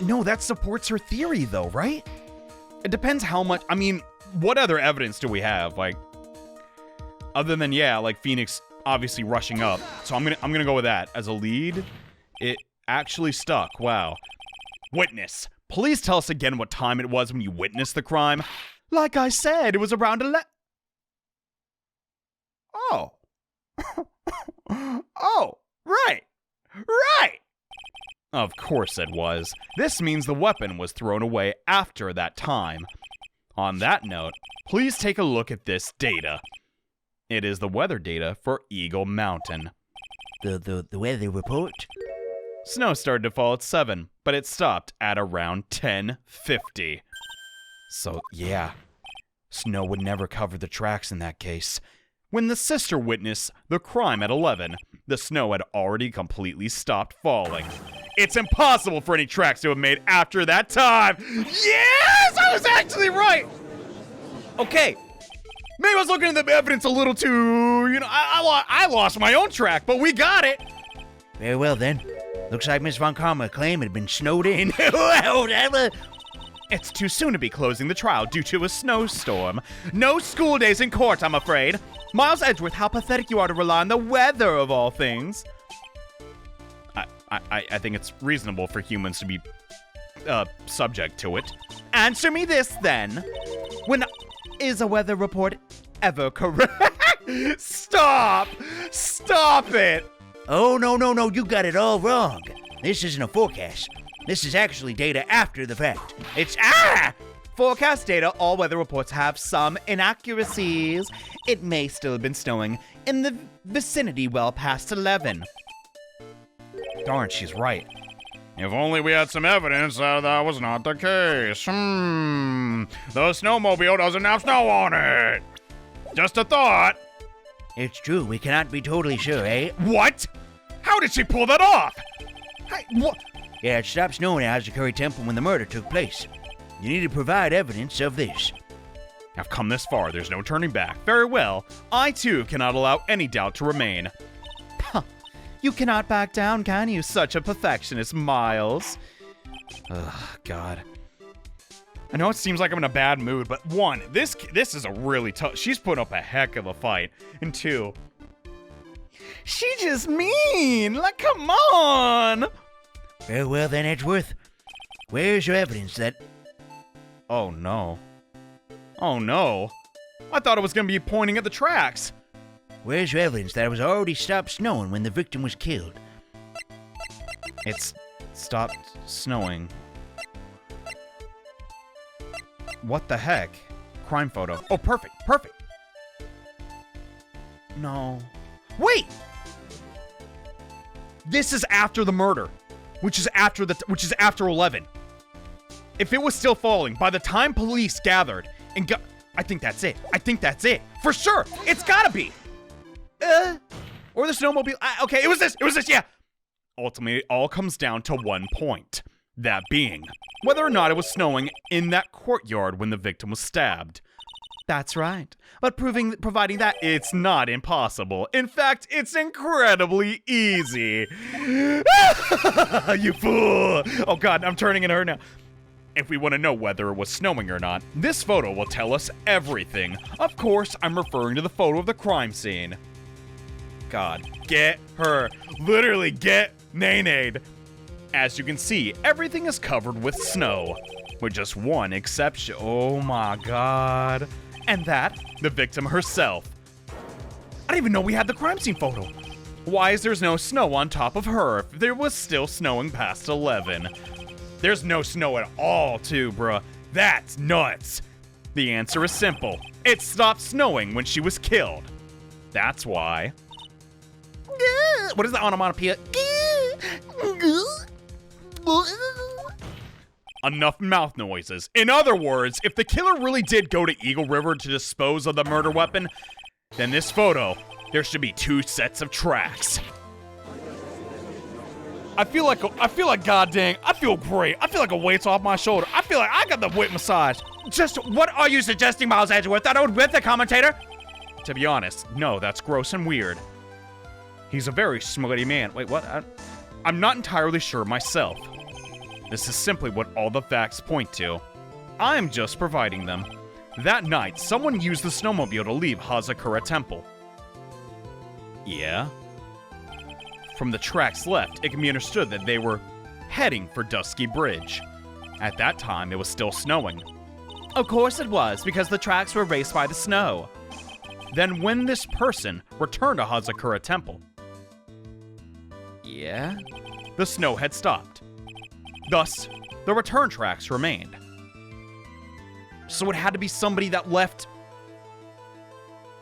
No, that supports her theory though, right? It depends how much, I mean, what other evidence do we have? Like, other than, yeah, like Phoenix obviously rushing up. So I'm gonna go with that as a lead. It actually stuck. Wow. Witness, please tell us again what time it was when you witnessed the crime. Like I said, it was around 11. Oh. Oh, right. Right. Of course it was. This means the weapon was thrown away after that time. On that note, please take a look at this data. It is the weather data for Eagle Mountain. The weather report? Snow started to fall at 7, but it stopped at around 10:50. So, yeah, Snow would never cover the tracks in that case. When the sister witnessed the crime at 11, the snow had already completely stopped falling. It's impossible for any tracks to have made after that time. Yes, I was actually right. Okay, maybe I was looking at the evidence a little too, I lost my own track, but we got it. Very well, then. Looks like Miss Von Karma claim had been snowed in. It's too soon to be closing the trial due to a snowstorm. No school days in court, I'm afraid. Miles Edgeworth, how pathetic you are to rely on the weather of all things. I think it's reasonable for humans to be subject to it. Answer me this, then. Is a weather report ever correct? Stop! Stop it! Oh, no, you got it all wrong. This isn't a forecast. This is actually data after the fact. It's, Forecast data, all weather reports have some inaccuracies. It may still have been snowing in the vicinity well past 11. Darn, she's right. If only we had some evidence that was not the case. The snowmobile doesn't have snow on it. Just a thought. It's true, we cannot be totally sure, eh? What? How did she pull that off? Hey, what? Yeah, it stopped snowing at Hazakuri Temple when the murder took place. You need to provide evidence of this. I've come this far, there's no turning back. Very well, I too cannot allow any doubt to remain. You cannot back down, can you? Such a perfectionist, Miles. Ugh, God. I know it seems like I'm in a bad mood, but one, this is a really tough... She's put up a heck of a fight. And two, she's just mean. Like, come on. Very well then, Edgeworth. Where's your evidence that... Oh, no. Oh, no. I thought it was going to be pointing at the tracks. Where's your evidence that it was already stopped snowing when the victim was killed? It's stopped snowing. What the heck? Crime photo. Oh, perfect. No. Wait! This is after the murder, which is after 11. If it was still falling by the time police gathered and got... I think that's it. For sure. It's gotta be. Or the snowmobile. Okay, it was this, yeah. Ultimately, it all comes down to one point. That being, whether or not it was snowing in that courtyard when the victim was stabbed. That's right. But providing that, it's not impossible. In fact, it's incredibly easy. You fool! Oh God, I'm turning into her now. If we want to know whether it was snowing or not, this photo will tell us everything. Of course, I'm referring to the photo of the crime scene. God, get her. Literally get Nene. As you can see, everything is covered with snow, with just one exception. Oh my God. And that, the victim herself. I didn't even know we had the crime scene photo. Why is there no snow on top of her if there was still snowing past 11? There's no snow at all, too, bruh. That's nuts. The answer is simple. It stopped snowing when she was killed. That's why. What is the onomatopoeia? Enough mouth noises. In other words, if the killer really did go to Eagle River to dispose of the murder weapon, then this photo, there should be 2 sets of tracks. I feel like god dang, I feel great. I feel like a weight's off my shoulder. I feel like I got the wit massage. Just, what are you suggesting, Miles Edgeworth? That I would whip the commentator? To be honest, no, that's gross and weird. He's a very smutty man. Wait, what? I'm not entirely sure myself. This is simply what all the facts point to. I'm just providing them. That night, someone used the snowmobile to leave Hazakura Temple. Yeah? From the tracks left, it can be understood that they were heading for Dusky Bridge. At that time, it was still snowing. Of course it was, because the tracks were erased by the snow. Then when this person returned to Hazakura Temple, yeah? The snow had stopped. Thus, the return tracks remained. So it had to be somebody that left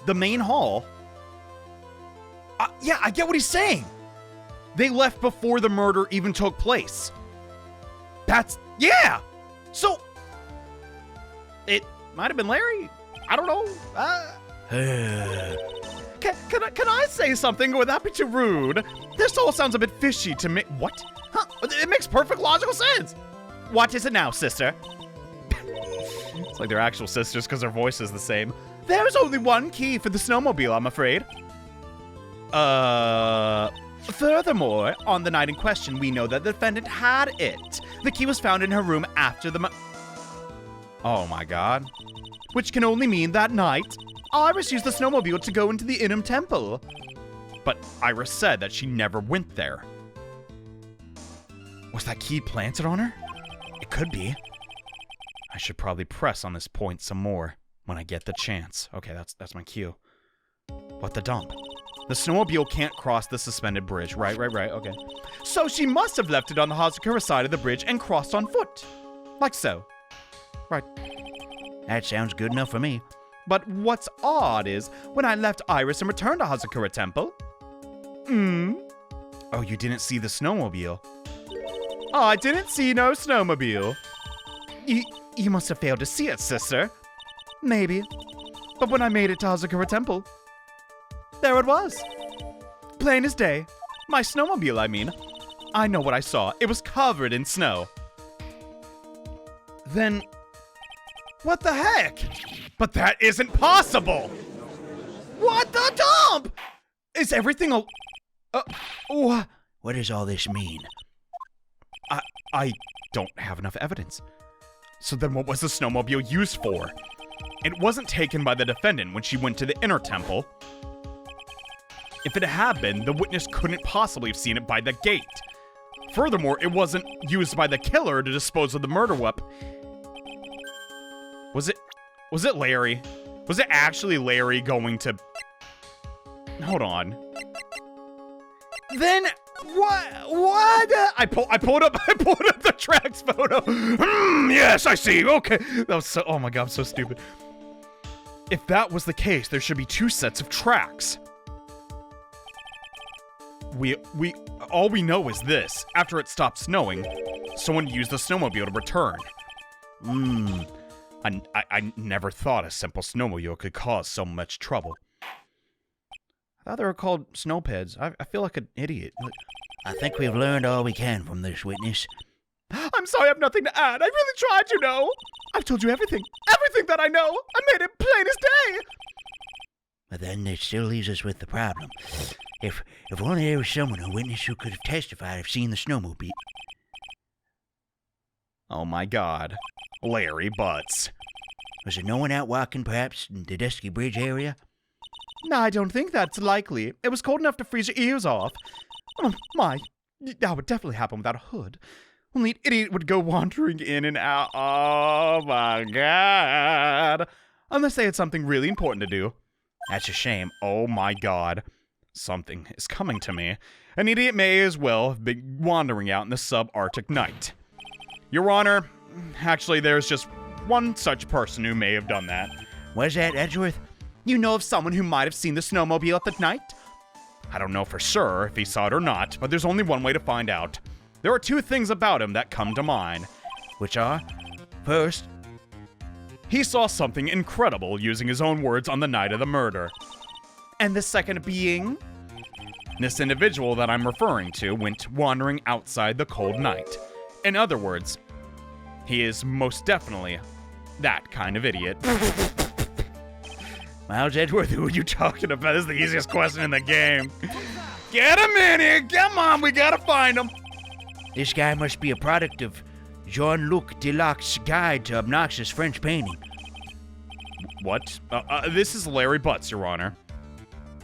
the main hall. Yeah, I get what he's saying. They left before the murder even took place. Yeah! So, Might have been Larry. I don't know. Can I say something without being too rude? This all sounds a bit fishy to me. What? Huh? It makes perfect logical sense. What is it now, sister? It's like they're actual sisters because their voice is the same. There's only one key for the snowmobile, I'm afraid. Furthermore, on the night in question, we know that the defendant had it. The key was found in her room after the Oh my god. Which can only mean that night, Iris used the snowmobile to go into the Inum Temple. But Iris said that she never went there. Was that key planted on her? It could be. I should probably press on this point some more when I get the chance. Okay, that's my cue. What the dump? The snowmobile can't cross the suspended bridge. Right, okay. So she must have left it on the Hazakura side of the bridge and crossed on foot. Like so. Right. That sounds good enough for me. But what's odd is, when I left Iris and returned to Hazakura Temple... Oh, you didn't see the snowmobile. I didn't see no snowmobile. You must have failed to see it, sister. Maybe. But when I made it to Hazakura Temple, there it was. Plain as day. My snowmobile, I mean. I know what I saw. It was covered in snow. Then... what the heck? But that isn't possible! What the dump? Is everything What does all this mean? I don't have enough evidence. So then what was the snowmobile used for? It wasn't taken by the defendant when she went to the inner temple. If it had been, the witness couldn't possibly have seen it by the gate. Furthermore, it wasn't used by the killer to dispose of the murder weapon. Was it Larry? Was it actually Larry going to... Hold on. Then what? I pulled up the tracks photo. Yes, I see. Okay. That was so, oh my god, I'm so stupid. If that was the case, there should be 2 sets of tracks. All we know is this. After it stopped snowing, someone used the snowmobile to return. I never thought a simple snowmobile could cause so much trouble. I thought they were called snowpeds. I feel like an idiot. I think we've learned all we can from this witness. I'm sorry, I have nothing to add. I really tried, you know. I've told you everything. Everything that I know. I made it plain as day. But then it still leaves us with the problem. If only there was someone who witnessed who could have testified of seeing the snowmobile. Oh my god. Larry Butts. Was there no one out walking, perhaps, in the Dusky Bridge area? No, I don't think that's likely. It was cold enough to freeze your ears off. Oh my, that would definitely happen without a hood. Only an idiot would go wandering in and out. Oh my god. Unless they had something really important to do. That's a shame. Oh my god. Something is coming to me. An idiot may as well have been wandering out in the subarctic night. Your Honor, actually there's just one such person who may have done that. Was that Edgeworth? You know of someone who might have seen the snowmobile at the night? I don't know for sure if he saw it or not, but there's only one way to find out. There are 2 things about him that come to mind. Which are? First, he saw something incredible using his own words on the night of the murder. And the second being? This individual that I'm referring to went wandering outside the cold night. In other words, he is most definitely that kind of idiot. Miles Edgeworth, Who are you talking about? This is the easiest question in the game. Get him in here! Come on, we gotta find him! this guy must be a product of Jean-Luc Delac's Guide to Obnoxious French Painting. What? This is Larry Butts, Your Honor.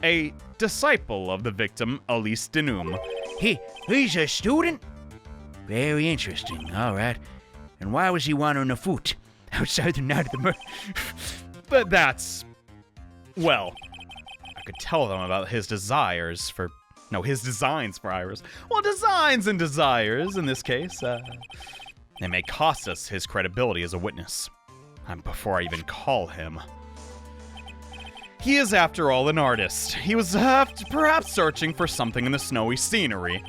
A disciple of the victim, Elise Denum. He's a student? Very interesting, all right. And why was he wandering afoot outside the night of the murder? But that's... well, I could tell them about his designs for Iris. Well, designs and desires, in this case. It may cost us his credibility as a witness. Before I even call him. He is, after all, an artist. He was perhaps searching for something in the snowy scenery.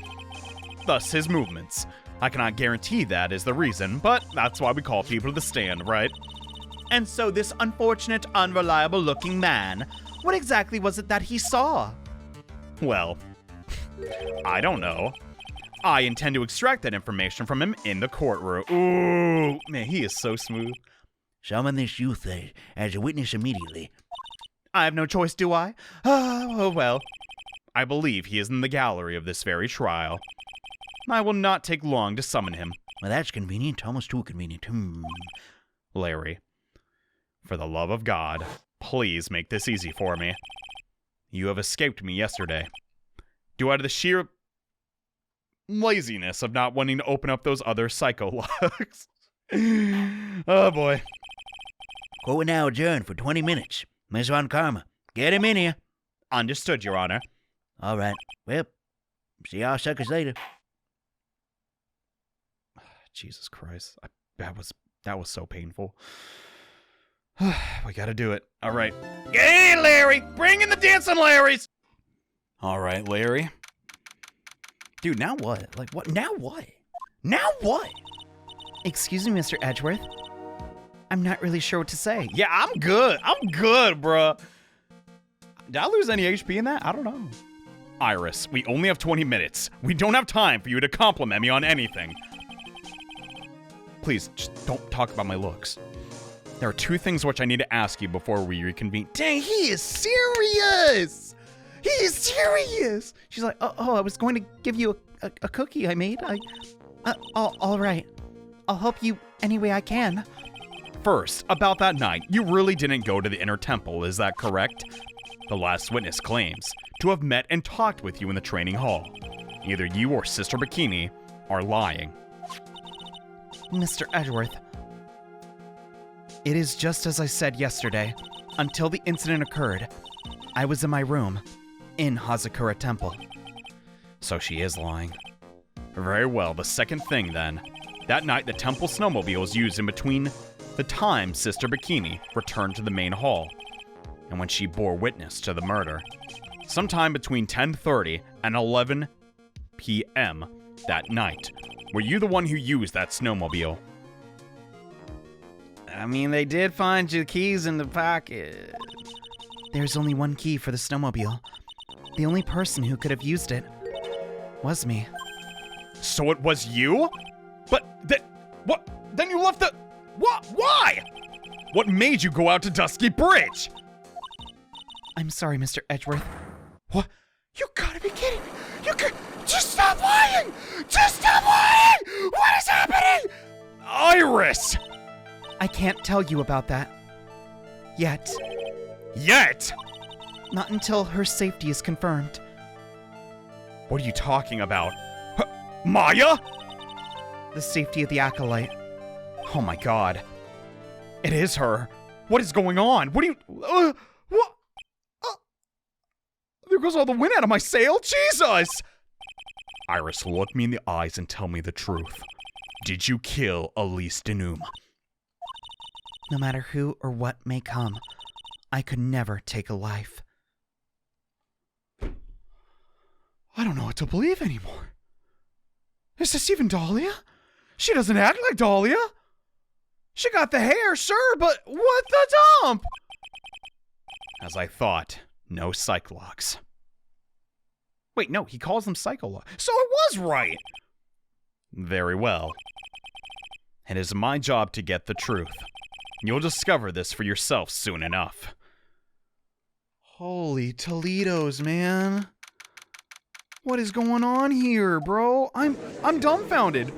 Thus, his movements. I cannot guarantee that is the reason, but that's why we call people to the stand, right? And so this unfortunate, unreliable-looking man, what exactly was it that he saw? Well, I don't know. I intend to extract that information from him in the courtroom. Ooh, man, he is so smooth. Summon this youth as a witness immediately. I have no choice, do I? Oh, well. I believe he is in the gallery of this very trial. I will not take long to summon him. Well, that's convenient, almost too convenient. Larry, for the love of God, please make this easy for me. You have escaped me yesterday. Due out of the sheer laziness of not wanting to open up those other psycho logs. Oh, boy. Court will now adjourn for 20 minutes. Miss Von Karma, get him in here. Understood, Your Honor. All right. Well, see y'all suckers later. Jesus Christ. That was so painful. We gotta do it. All right. Hey, Larry! Bring in the dancing Larrys! All right, Larry. Dude, now what? Like, what? Now what? Now what? Excuse me, Mr. Edgeworth. I'm not really sure what to say. Yeah, I'm good. I'm good, bruh. Did I lose any HP in that? I don't know. Iris, we only have 20 minutes. We don't have time for you to compliment me on anything. Please, just don't talk about my looks. There are two things which I need to ask you before we reconvene. Dang, he is serious! He is serious! She's like, oh, I was going to give you a cookie I made. All right. I'll help you any way I can. First, about that night, you really didn't go to the inner temple, is that correct? The last witness claims to have met and talked with you in the training hall. Either you or Sister Bikini are lying. Mr. Edgeworth, it is just as I said yesterday. Until the incident occurred, I was in my room, in Hazakura Temple. So she is lying. Very well, the second thing then. That night, the temple snowmobile was used in between the time Sister Bikini returned to the main hall and when she bore witness to the murder. Sometime between 10:30 and 11 p.m. that night. Were you the one who used that snowmobile? I mean, they did find your keys in the pocket. There's only one key for the snowmobile. The only person who could have used it was me. So it was you? But what? Then you left the... What? Why? What made you go out to Dusky Bridge? I'm sorry, Mr. Edgeworth. What? You gotta be kidding me. Just stop lying! Just stop lying! What is happening? Iris! I can't tell you about that. Yet. Yet? Not until her safety is confirmed. What are you talking about? Maya? The safety of the Acolyte. Oh my god. It is her. What is going on? What do you... what? There goes all the wind out of my sail. Jesus! Iris, look me in the eyes and tell me the truth. Did you kill Elise Denum? No matter who or what may come, I could never take a life. I don't know what to believe anymore. Is this even Dahlia? She doesn't act like Dahlia. She got the hair, sure, but what the dump? As I thought, no psychologs. Wait, no, he calls them psychologs. So it was right. Very well. It is my job to get the truth. You'll discover this for yourself soon enough. Holy Toledos, man. What is going on here, bro? I'm dumbfounded.